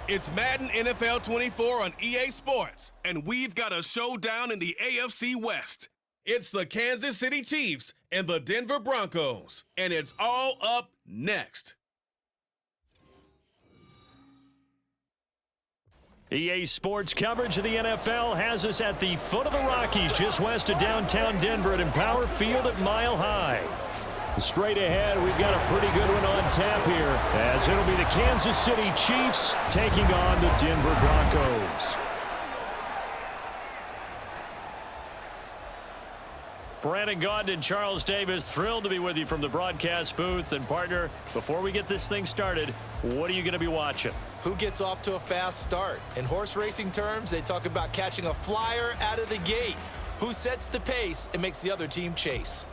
It's Madden NFL 24 on EA Sports, and we've got a showdown in the AFC West. It's the Kansas City Chiefs and the Denver Broncos, and it's all up next. EA Sports coverage of the NFL has us at the foot of the Rockies, just west of downtown Denver at Empower Field at Mile High. Straight ahead, we've got a pretty good one on tap here, as it'll be the Kansas City Chiefs taking on the Denver Broncos. Brandon Gaudin and Charles Davis, thrilled to be with you from the broadcast booth. And partner, before we get this thing started, what are you going to be watching? Who gets off to a fast start? In horse racing terms, they talk about catching a flyer out of the gate. Who sets the pace and makes the other team chase?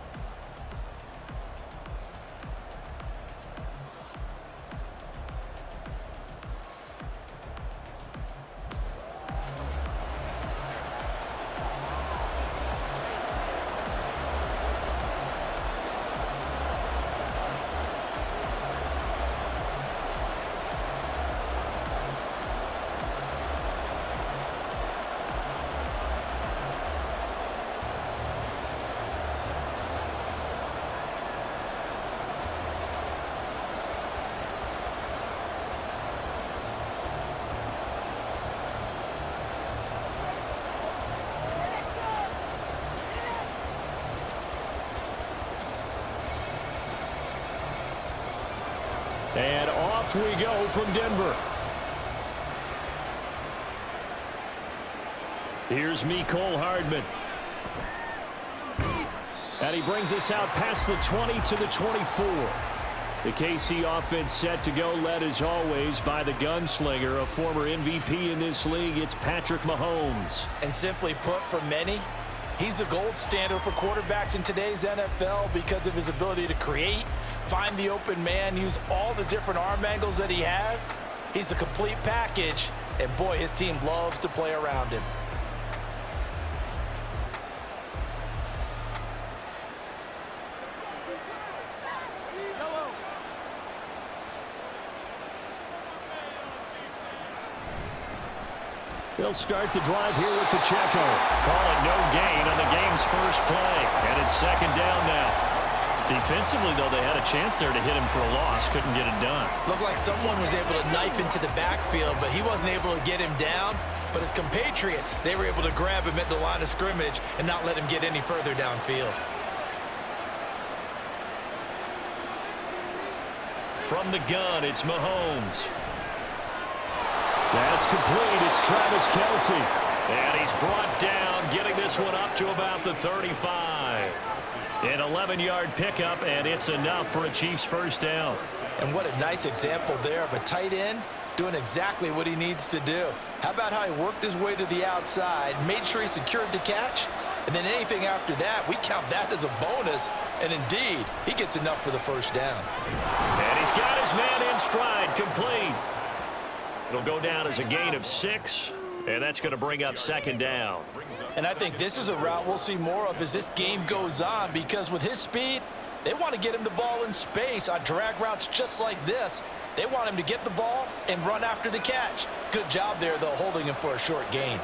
And off we go from Denver. Here's Mecole Hardman. And he brings us out past the 20 to the 24. The KC offense set to go, led as always by the gunslinger, a former MVP in this league. It's Patrick Mahomes. And simply put, for many, he's the gold standard for quarterbacks in today's NFL because of his ability to create, find the open man, use all the different arm angles that he has. He's a complete package, and boy, his team loves to play around him. They'll start the drive here with Pacheco. Call it no gain on the game's first play, and it's second down now. Defensively, though, they had a chance there to hit him for a loss. Couldn't get it done. Looked like someone was able to knife into the backfield, but he wasn't able to get him down. But his compatriots, they were able to grab him at the line of scrimmage and not let him get any further downfield. From the gun, it's Mahomes. That's complete. It's Travis Kelce. And he's brought down, getting this one up to about the 35. An 11-yard pickup, and it's enough for a Chiefs first down. And what a nice example there of a tight end doing exactly what he needs to do. How about how he worked his way to the outside, made sure he secured the catch, and then anything after that, we count that as a bonus. And indeed, he gets enough for the first down. And he's got his man in stride, complete. It'll go down as a gain of 6, and that's going to bring up second down. And I think this is a route we'll see more of as this game goes on, because with his speed, they want to get him the ball in space on drag routes just like this. They want him to get the ball and run after the catch. Good job there, though, holding him for a short gain.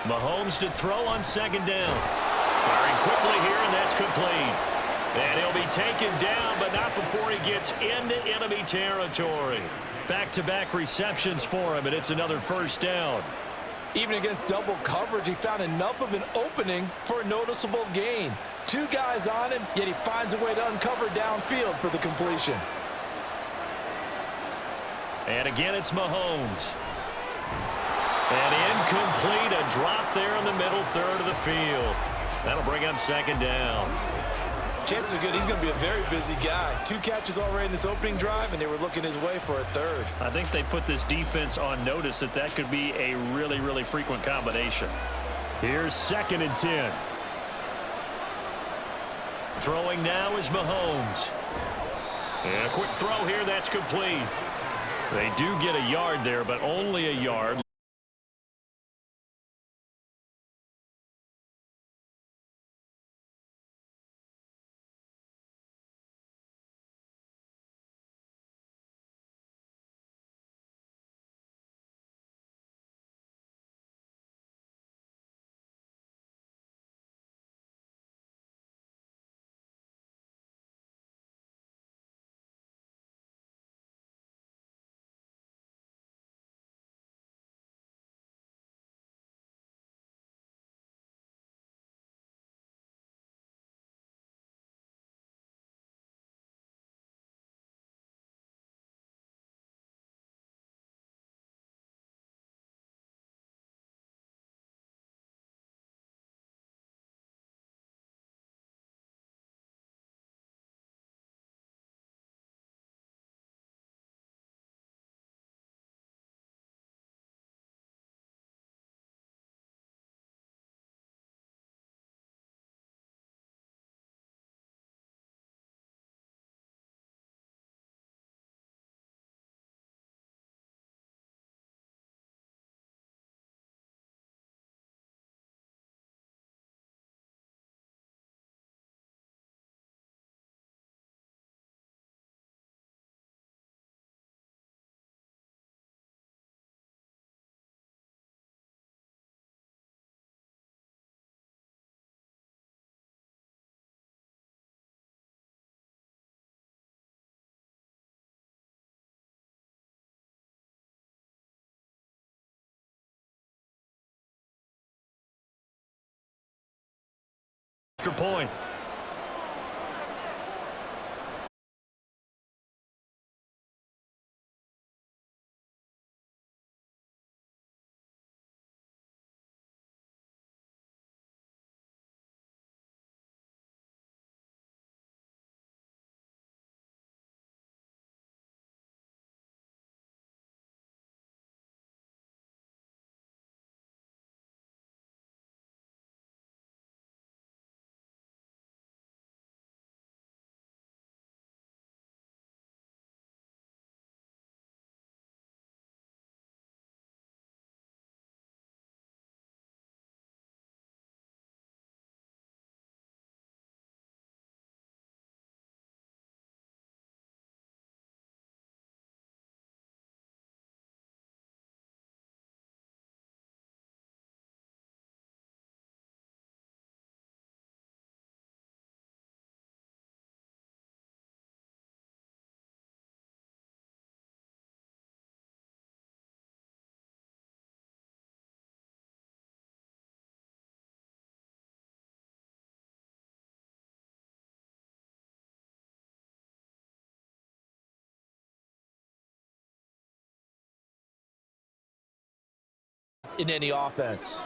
Mahomes to throw on second down. Firing quickly here, and that's complete. And he'll be taken down, but not before he gets into enemy territory. Back-to-back receptions for him, and it's another first down. Even against double coverage, he found enough of an opening for a noticeable gain. 2 guys on him, yet he finds a way to uncover downfield for the completion. And again, it's Mahomes. And incomplete, a drop there in the middle third of the field. That'll bring up second down. Chances are good he's going to be a very busy guy. 2 catches already in this opening drive, and they were looking his way for a third. I think they put this defense on notice that that could be a really, really frequent combination. Here's second and 10. Throwing now is Mahomes. And a quick throw here, that's complete. They do get a yard there, but only a yard. extra point. In any offense.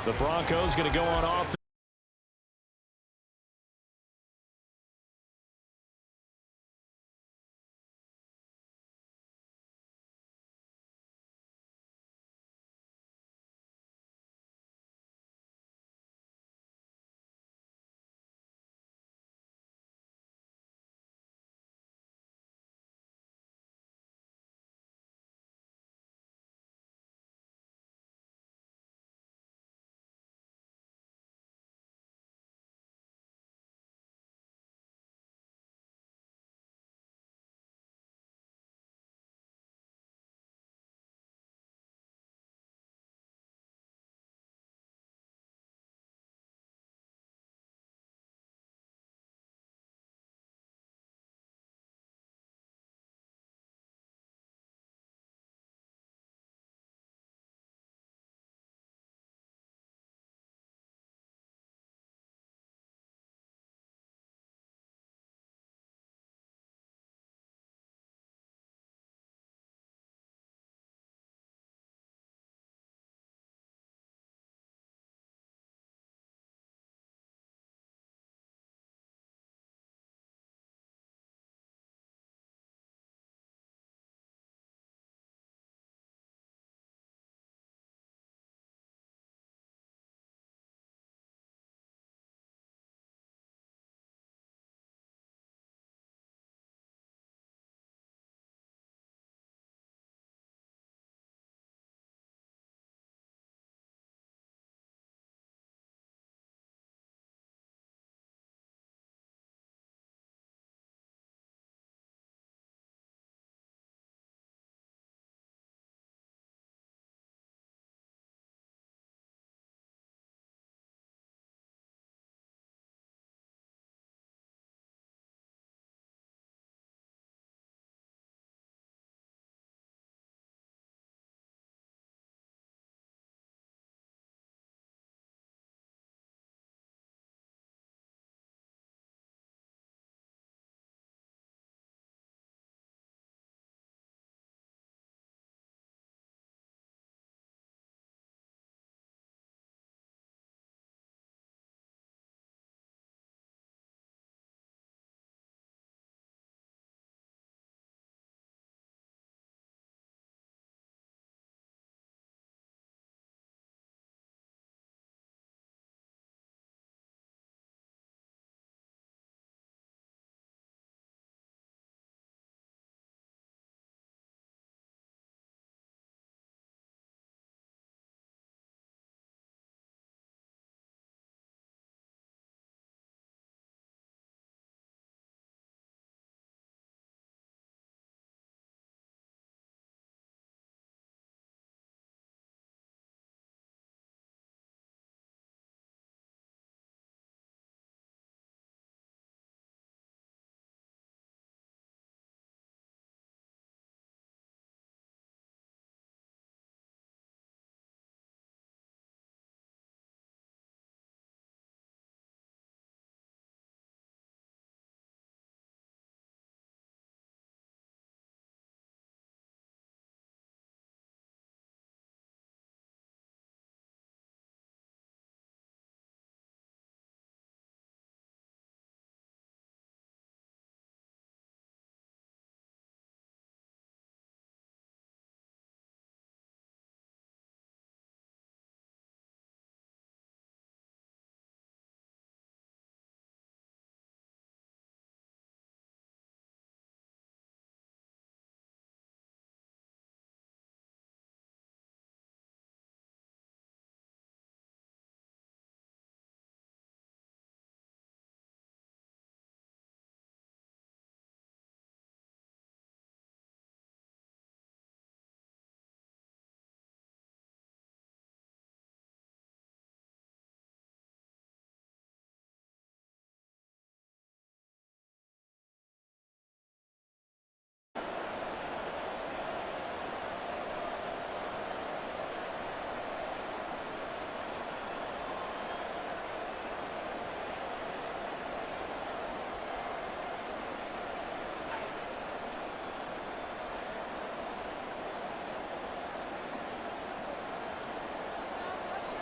The Broncos going to go on offense.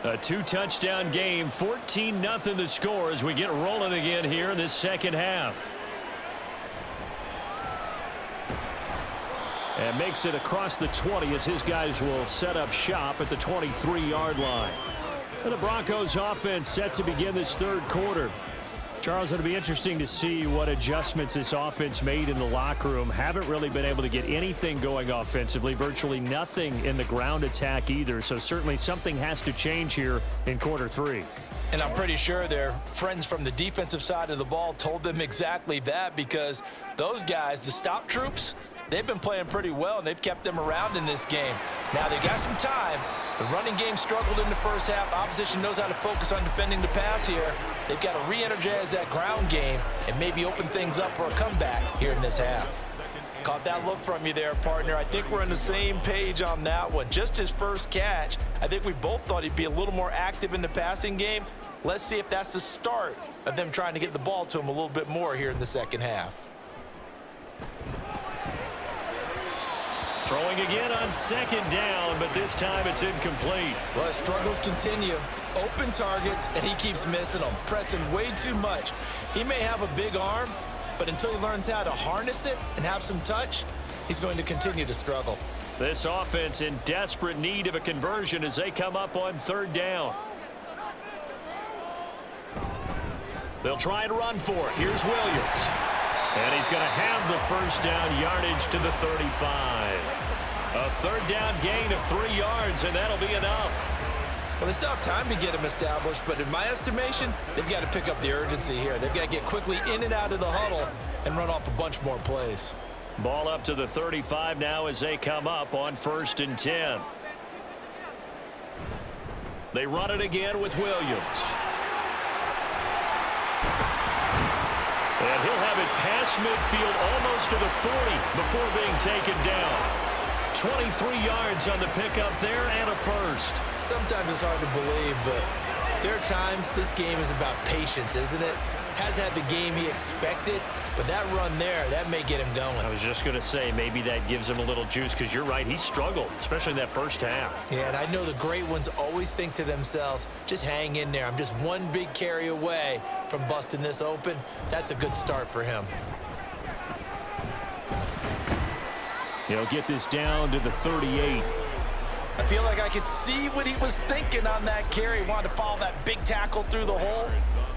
A 2-touchdown game, 14-0 the score as we get rolling again here in this second half. And makes it across the 20 as his guys will set up shop at the 23-yard line. And the Broncos offense set to begin this third quarter. Charles, it'll be interesting to see what adjustments this offense made in the locker room. Haven't really been able to get anything going offensively, virtually nothing in the ground attack either. So certainly something has to change here in quarter three. And I'm pretty sure their friends from the defensive side of the ball told them exactly that, because those guys, the stop troops, they've been playing pretty well, and they've kept them around in this game. Now, they got some time. The running game struggled in the first half. Opposition knows how to focus on defending the pass here. They've got to re-energize that ground game and maybe open things up for a comeback here in this half. Caught that look from you there, partner. I think we're on the same page on that one. Just his first catch. I think we both thought he'd be a little more active in the passing game. Let's see if that's the start of them trying to get the ball to him a little bit more here in the second half. Throwing again on second down, but this time it's incomplete. Well, his struggles continue. Open targets, and he keeps missing them, pressing way too much. He may have a big arm, but until he learns how to harness it and have some touch, he's going to continue to struggle. This offense in desperate need of a conversion as they come up on third down. They'll try and run for it. Here's Williams. And he's going to have the first down yardage to the 35. A third down gain of 3 yards, and that'll be enough. Well, they still have time to get him established, but in my estimation, they've got to pick up the urgency here. They've got to get quickly in and out of the huddle and run off a bunch more plays. Ball up to the 35 now as they come up on 1st and 10. They run it again with Williams. And he'll have it past midfield almost to the 40 before being taken down. 23 yards on the pickup there and a first. Sometimes it's hard to believe, but there are times this game is about patience, isn't it? Has had the game he expected, but that run there, that may get him going. I was just going to say maybe that gives him a little juice, because you're right, he struggled, especially in that first half. Yeah, and I know the great ones always think to themselves, just hang in there. I'm just one big carry away from busting this open. That's a good start for him. He'll get this down to the 38. I feel like I could see what he was thinking on that carry. Wanted to follow that big tackle through the hole.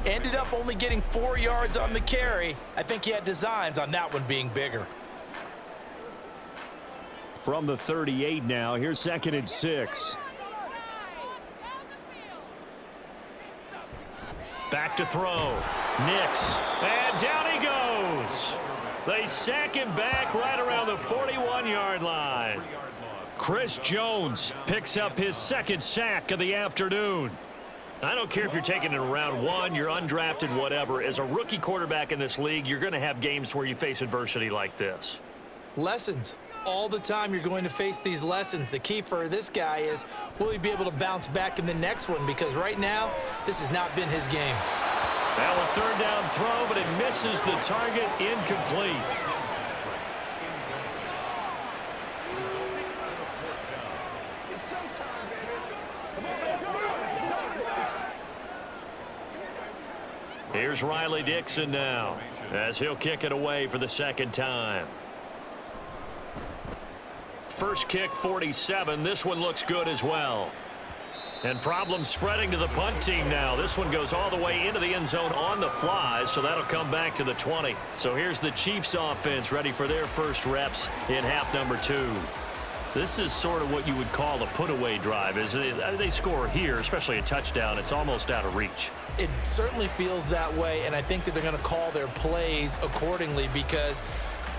Ended up only getting 4 yards on the carry. I think he had designs on that one being bigger. From the 38 now, here's 2nd and 6. Back to throw. Nix. And down he goes. They sack him back right around the 41-yard line. Chris Jones picks up his 2nd sack of the afternoon. I don't care if you're taking it in round 1, you're undrafted, whatever. As a rookie quarterback in this league, you're going to have games where you face adversity like this. Lessons. All the time you're going to face these lessons. The key for this guy is, will he be able to bounce back in the next one? Because right now, this has not been his game. Now a 3rd down throw, but it misses the target, incomplete. Here's Riley Dixon now, as he'll kick it away for the 2nd time. First kick, 47. This one looks good as well. And problems spreading to the punt team now. This one goes all the way into the end zone on the fly, so that'll come back to the 20. So here's the Chiefs offense ready for their first reps in half number 2. This is sort of what you would call a put-away drive. They score here, especially a touchdown. It's almost out of reach. It certainly feels that way, and I think that they're going to call their plays accordingly, because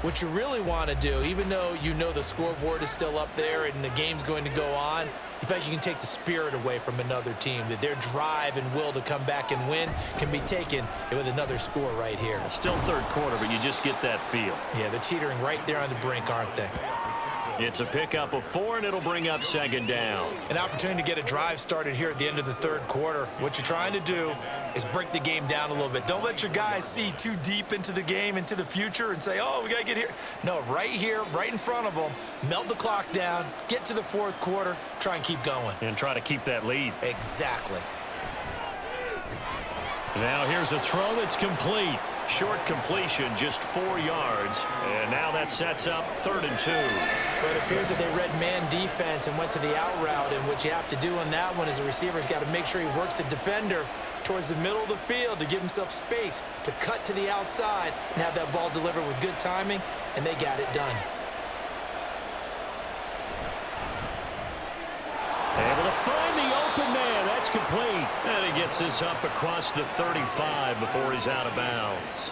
what you really want to do, even though you know the scoreboard is still up there and the game's going to go on, in fact, you can take the spirit away from another team, that their drive and will to come back and win can be taken with another score right here. Still third quarter, but you just get that feel. Yeah, they're teetering right there on the brink, aren't they? It's a pickup of 4, and it'll bring up second down. An opportunity to get a drive started here at the end of the third quarter. What you're trying to do is break the game down a little bit. Don't let your guys see too deep into the game, into the future, and say, oh, we got to get here. No, right here, right in front of them, melt the clock down, get to the fourth quarter, try and keep going. And try to keep that lead. Exactly. Now here's a throw that's complete. Short completion, just 4 yards. And now that sets up 3rd and 2. But it appears that they read man defense and went to the out route. And what you have to do on that one is the receiver's got to make sure he works the defender towards the middle of the field to give himself space to cut to the outside and have that ball delivered with good timing. And they got it done. Able to find the open man. That's complete. And he gets this up across the 35 before he's out of bounds.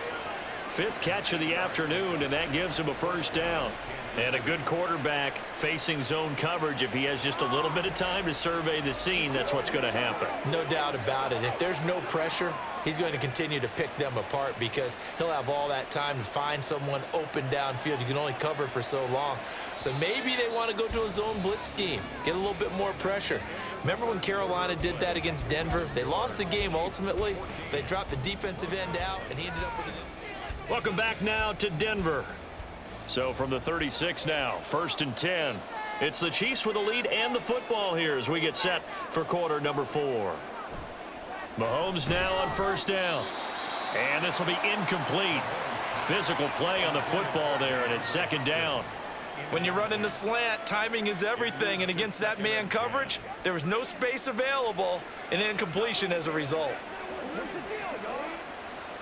5th catch of the afternoon, and that gives him a first down. And a good quarterback facing zone coverage. If he has just a little bit of time to survey the scene, that's what's going to happen. No doubt about it. If there's no pressure, he's going to continue to pick them apart because he'll have all that time to find someone open downfield. You can only cover for so long. So maybe they want to go to a zone blitz scheme, get a little bit more pressure. Remember when Carolina did that against Denver? They lost the game ultimately. They dropped the defensive end out, and he ended up with it. Welcome back now to Denver. So from the 36 now, 1st and 10. It's the Chiefs with the lead and the football here as we get set for quarter number 4. Mahomes now on 1st down. And this will be incomplete. Physical play on the football there, and it's 2nd down. When you run in the slant, timing is everything. And against that man coverage, there was no space available, and incompletion as a result.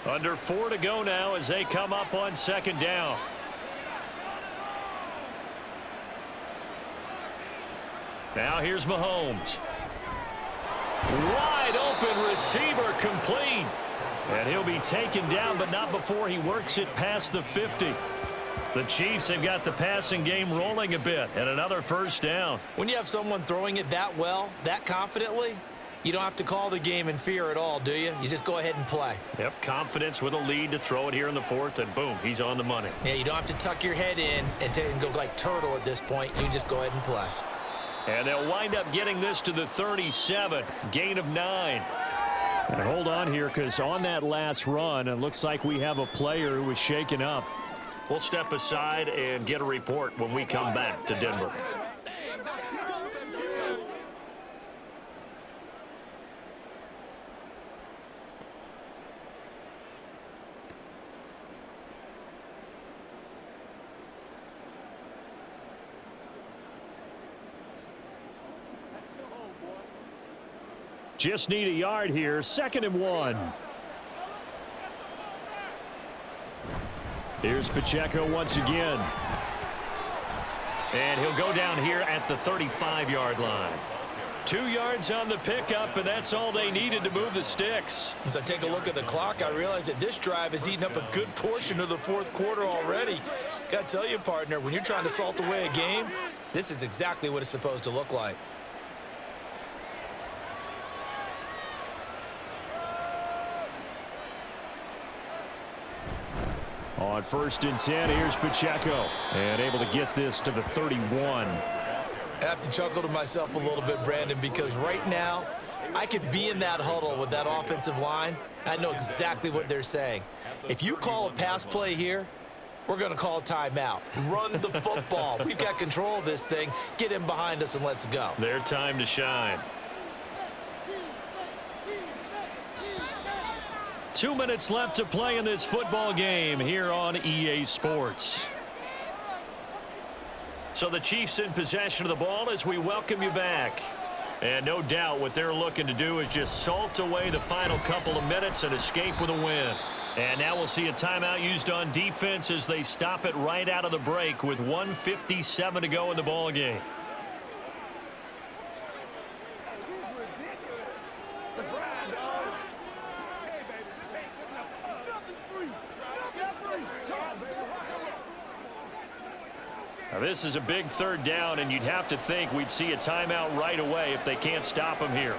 Under 4 to go now as they come up on 2nd down. Now here's Mahomes. Wide open receiver complete. And he'll be taken down, but not before he works it past the 50. The Chiefs have got the passing game rolling a bit, and another first down. When you have someone throwing it that well, that confidently, you don't have to call the game in fear at all, do you? You just go ahead and play. Yep, confidence with a lead to throw it here in the 4th, and boom, he's on the money. Yeah, you don't have to tuck your head in and go like turtle at this point. You just go ahead and play. And they'll wind up getting this to the 37, gain of 9. And hold on here, because on that last run, it looks like we have a player who was shaken up. We'll step aside and get a report when we come back to Denver. Just need a yard here. 2nd and 1. Here's Pacheco once again. And he'll go down here at the 35-yard line. 2 yards on the pickup, and that's all they needed to move the sticks. As I take a look at the clock, I realize that this drive has eaten up a good portion of the 4th quarter already. Got to tell you, partner, when you're trying to salt away a game, this is exactly what it's supposed to look like. On 1st and 10, here's Pacheco. And able to get this to the 31. I have to chuckle to myself a little bit, Brandon, because right now I could be in that huddle with that offensive line. I know exactly what they're saying. If you call a pass play here, we're going to call a timeout. Run the football. We've got control of this thing. Get in behind us and let's go. Their time to shine. 2 minutes left to play in this football game here on EA Sports. So the Chiefs in possession of the ball as we welcome you back. And no doubt what they're looking to do is just salt away the final couple of minutes and escape with a win. And now we'll see a timeout used on defense as they stop it right out of the break with 1:57 to go in the ball game. Now this is a big 3rd down, and you'd have to think we'd see a timeout right away if they can't stop him here.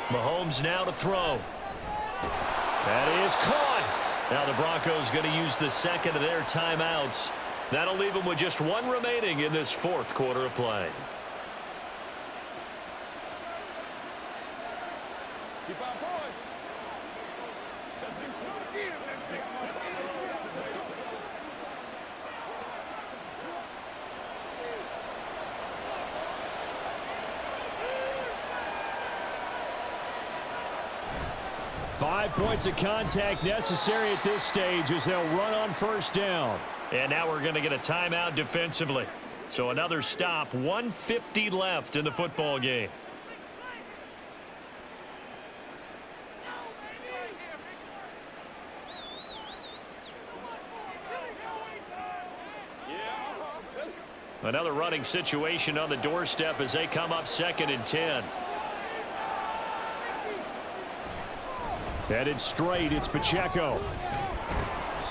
Mahomes now to throw. That is caught. Now the Broncos going to use the 2nd of their timeouts That'll leave them with just one remaining in this fourth quarter of play. Keep our boys. Let's do slow again. 5 points of contact necessary at this stage as they'll run on first down. And now we're going to get a timeout defensively. So another stop, 1:50 left in the football game. Another running situation on the doorstep as they come up 2nd and 10. Headed straight, it's Pacheco.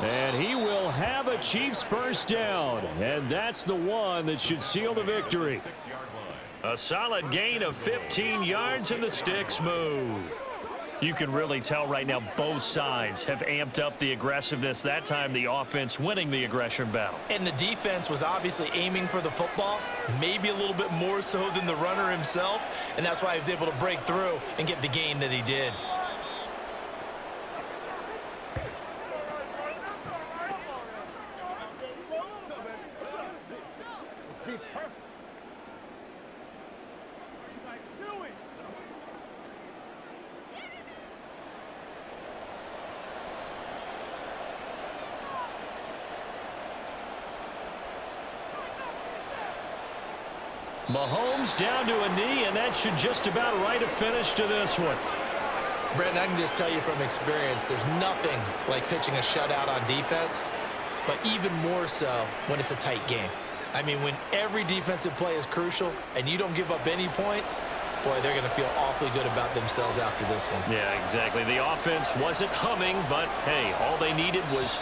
And he will have a Chiefs first down. And that's the one that should seal the victory. A solid gain of 15 yards and the sticks move. You can really tell right now both sides have amped up the aggressiveness. That time the offense winning the aggression battle. And the defense was obviously aiming for the football, maybe a little bit more so than the runner himself. And that's why he was able to break through and get the gain that he did. Mahomes down to a knee, and that should just about write a finish to this one. Brandon, I can just tell you from experience, there's nothing like pitching a shutout on defense, but even more so when it's a tight game. I mean, when every defensive play is crucial and you don't give up any points, boy, they're going to feel awfully good about themselves after this one. Yeah, exactly. The offense wasn't humming, but, hey, all they needed was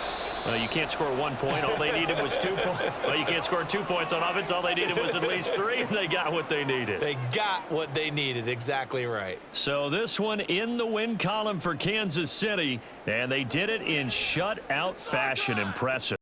you can't score 1 point. All they needed was 2 points. Well, you can't score 2 points on offense. All they needed was at least 3, and they got what they needed. They got what they needed. Exactly right. So this one in the win column for Kansas City, and they did it in shutout fashion. Impressive.